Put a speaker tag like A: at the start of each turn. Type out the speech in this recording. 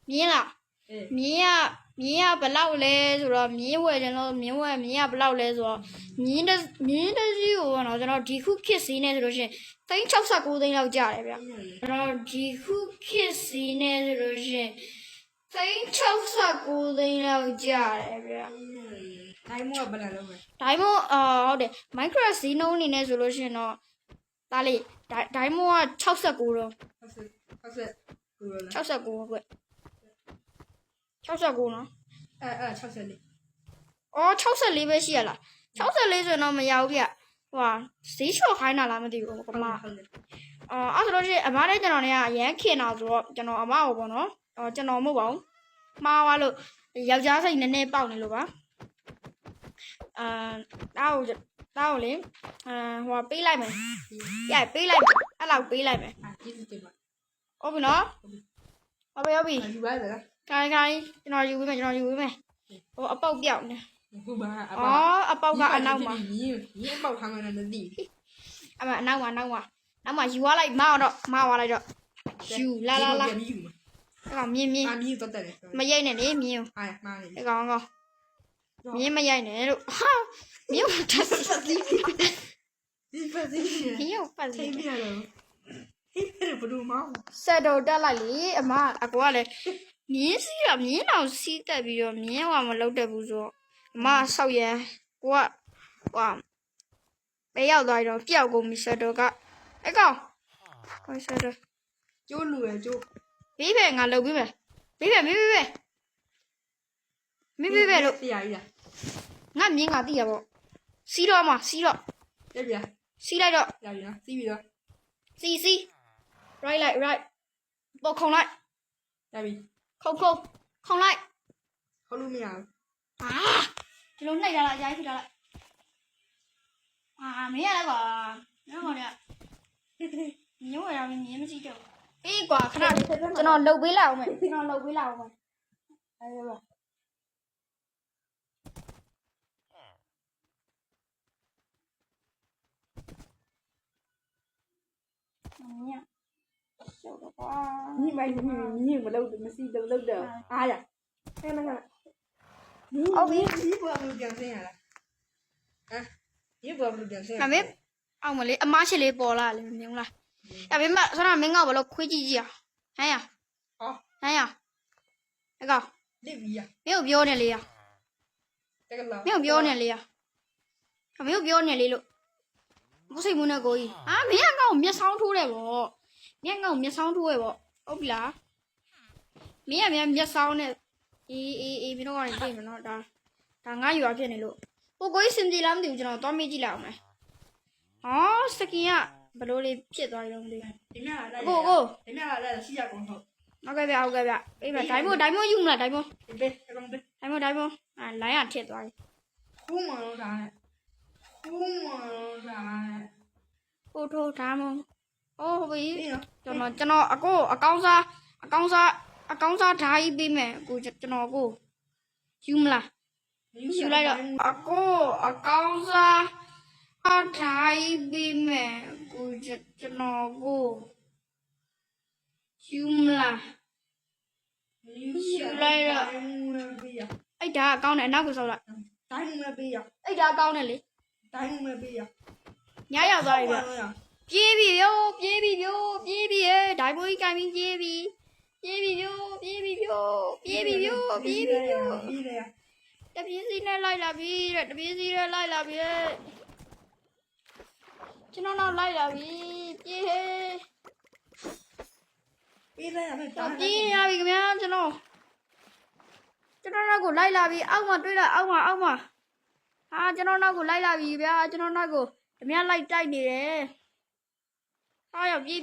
A: မြင်းလားမြင်းကဘလောက်လဲဆိုတော့မြင်းဝယ်တယ်လို့မြင်းကဘလောက်လဲဆိုတော့မြင်းတစ်စီးကိုတော့ကျွန်တော်ဒီခုခစ်စီးနေဆိုလို့ရှိရင်69သိန်းလောက်ကျတယ်ဗျကျွန်တော်ဒီခုခစ်စီးနေဆိုလို့ရှိရင်69သိန်းလောက်ကျတယ်ဗျ
B: ဒိုင်းမို့ကဘယ်လိုလုပ်လဲ
A: ဒိုင်းမို့ဟုတ်တယ် Minecraft ဈေးနှုန်းအနေနဲ့ဆိုလို့ရှိရင်တော့ဒါလေးဒိုင်းမို့က69တော့69ကွ69နော်
B: 64
A: အော်64ပဲရှိရလား64ဆိုတော့မရဘူးဗျဟိုဟာဈေးလျှော့ခိုင်းတာလားမသိဘူးကမအဲ့ဆိုလို့ရှိရင်အမနဲ့ကျွန်တော်နဲ့ကအရန်ခင်တာဆိုတော့ကျွန်တော်အမကိုပေါ့နော်ကျွန်တော်မဟုတ်ပါဘူးမှားသွားလို့ယောက်ျားစိတ်နည်းနည်းပေါက်နေလို့ပါတောက်လေဟိုပေးလိုက်မယ်ပေးလိုက်မယ်အဲ့လောက်ပေးလိုက်မယ်
B: ကျေးဇူးတင်ပါ
A: ဟုတ်ပြီနော်ဟုတ်ပြီ
B: ယူပါလား
A: ခိုင်းကျွန်တော်ယူပေးမယ်ဟိုအပေါက်ပြောက်နေ
B: ဟုတ်ပါ
A: အပေါက်ကအနောက်မှာ
B: မြင်းအပေါက်ထားမှလည်းမသိ
A: အမအနောက်မှာယူသွားလိုက်မအောင်တော့မသွားလိုက်တော့ယူလာအဲ့ကောင်မြင်း
B: မြင်းတော့တက်တယ်
A: မရိုက်နဲ့လေမြင်း
B: မားနေ
A: အဲ့ကောင်မြင်းမရိုက်နဲ့လို့ဟာမြင်းတက်စီ
B: ဒီပတ်စီ
A: မြင်းပတ်စီ
B: ပြရတယ်ဟဲ့ဘယ်လိုမောင်း
A: ဆက်တော့တက်လိုက်လေအမအကူကလည်းမြင်းစီးတာမြင်းအောင်စီးတက်ပြီးတော့မြင်းကမလောက်တတ်ဘူးဆိုတော့အမဆောက်ရန်ကိုကဟိုပဲရောက်သွားတော့ပျောက်ကုန်ပြီဆက်တော့ကအကောင်ဟိုဆက်တော့
B: ကျိုးလူရဲ့ကျိုး
A: ဘေးပဲငါလုပ်ပြီးမယ်ဘေးပဲလို့
B: တရားကြီးလား
A: ငါမြင်းကတိရပေါ့စီးတော့မှစီးတော့
B: ပြပြ
A: စီးလိုက်တော့
B: ရပြီနော်စီးပြီတော့
A: စီး right ပေါ်ခုံလိုက်
B: ရပြီ
A: ခုံလိုက်
B: ခုံလို့မရဘူး
A: ဒီလိုနှိပ်ထားလိုက်ရိုက်ဖြစ်ထားလိုက်မင်းရလဲကွာမင်းကညို့ရအောင်မြင်းမရှိတော့အေးကွာခဏကျွန်တော်လှုပ်ပေးလိုက်အောင်မယ်အဲ့ဒါပါညရှောက်တော့ကွာ
B: ညီမမလုပ်ဘူးမရှိတော့လုပ်တော့အားရဟဲ့ငါဟုတ်ပြီဒီဘောမပြန်စင်းရလားဒီဘောမပြန်စင်း
A: အမေအောင်မလေးအမရှိလေးပေါ်လာလေမြင်လားအမေမဆရာမင်းကဘလို့ခွေးကြည့်ကြည့်ဟမ်ရဟမ်ရအကောင်
B: လစ်ပြီရ
A: မင်းကိုပြောနေလေရ
B: တကယ်လား
A: မင်းကိုပြောနေလေရမင်းကိုပြောနေလေလို့ဘုစိတ်မနဲ့ကိုကြီးမင်းကကောင်မျက်စောင်းထိုးတယ်ဗောမင်းကကောင်မျက်စောင်းထိုးရဗောဟုတ်ပြီလားမင်းကမျက်စောင်းနဲ့အေးမင်းတို့ကနေတွေ့မယ်နော်ဒါငါယူရဖြစ်နေလို့ကိုကြီးစင်ကြည်လားမသိဘူးကျွန်တော်သွားမေးကြည့်လိုက်အောင်မယ်စကင်ကဘလို့လေးဖြစ်သွားရုံလေး
B: ဒီမြလာလိုက်ဒီမြလာလိုက်ရှိရကုန်ဟုတ်
A: ဟုတ်ကဲ့ဗျအေးဗျဒိုင်မို့ယူမလားဒိုင်မို့
B: ပေးအကောင်ပေး
A: ဒိုင်မို့လိုင်းရထစ်သွားပြီ
B: ခုမလို့ဒါနဲ့
A: ပို့ထိုးဒါမို့ဟုတ်ပြီကျွန်တော်အကောင်းစားဓာကြီးပေးမယ်အခုကျွန်တော်ကိုယူမလားယူလိုက်တော့အကောင်းစားဓာကြီးပေးမယ်အခုကျွန်တော်ကိုယူမလားယူလိုက်တော့အဲ့ဒါအကောင်းတယ်အနောက်ကိုဆောက်လိုက်
B: ဒိုင်းမပေးရ
A: အဲ့ဒါအကောင်းတယ်လေ
B: ဒိုင်းမပေးရ
A: ညရောက်သွားပြီဗျပြေးပြီဒိုင်ဘိုးကြီးကင်ပြီးပြေးပြီတပြေးစီနဲ့လိုက်လာပြီကျွန်တော်နောက်လိုက်လာပြီပြေးဟဲ့
B: ပြေးလိုက်ရမယ်
A: ပြေးရပြီခင်ဗျာကျွန်တော်နောက်ကိုလိုက်လာပြီအောက်မှာတွေ့လားအောက်မှာကျွန်တော်နောက်ကိုလိုက်လာပြီဗျာကျွန်တော်နောက်ကိုဓမြလိုက်တိုက်နေတယ်ရောက်ပြေး